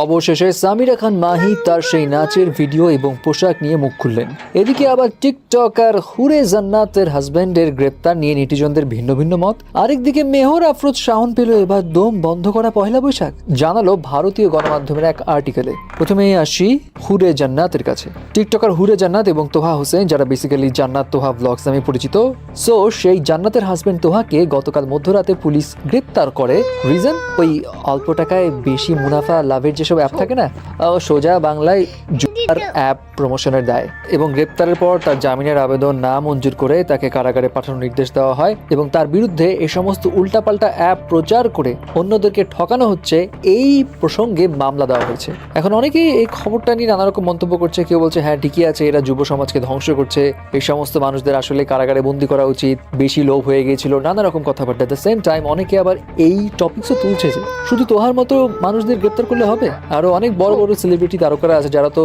অবশেষে সামিরা খান মাহি তার সেই নাচের ভিডিও এবং পোশাক নিয়ে মুখ খুললেন। এদিকে আবার টিকটকার হুরে জান্নাতের হাজব্যান্ডের গ্রেপ্তার নিয়ে নেটিজনদের ভিন্ন ভিন্ন মত। আরেকদিকে মেহর আফরোজ শাওন পেল এবার দম বন্ধ করা পহেলা বৈশাখ, জানালো ভারতীয় গণমাধ্যমের এক আর্টিকেলে। প্রথমেই আসি হুরে জান্নাতের কাছে। টিকটকার হুরে জান্নাত এবং তোহা হোসেন, যারা বেসিক্যালি জান্নাত তোহা ব্লগস নামে পরিচিত, সো সেই জান্নাতের হাজব্যান্ড তোহাকে গতকাল মধ্যরাতে পুলিশ গ্রেপ্তার করে। রিজন ওই অল্প টাকায় বেশি মুনাফা লাভের যেসব অ্যাপ থাকে না, সোজা বাংলায় জুয়ার অ্যাপ প্রমোশনের দায়। এবং গ্রেপ্তারের পর তার জামিনের আবেদন না মঞ্জুর করে তাকে কারাগারে পাঠানোর নির্দেশ দেওয়া হয় এবং তার বিরুদ্ধে এই সমস্ত উল্টাপাল্টা অ্যাপ প্রচার করে অন্যদেরকে ঠকানো হচ্ছে এই প্রসঙ্গে মামলা দেওয়া হয়েছে। এখন অনেকেই এই খবরটা নিয়ে নানা রকম মন্তব্য করছে। কেউ বলছে হ্যাঁ ঠিকই আছে, এরা যুব সমাজকে ধ্বংস করছে, এই সমস্ত মানুষদের আসলে কারাগারে বন্দি করা উচিত, বেশি লোভ হয়ে গিয়েছিল, নানা রকম কথাবার্তা। এট দ্য সেম টাইম অনেকে আবার এই টপিকসও তুলছে যে শুধু তোহার মতো মানুষদের গ্রেপ্তার করলে হবে, আরো অনেক বড় বড় সেলিব্রিটি তারকারা আছে যারা তো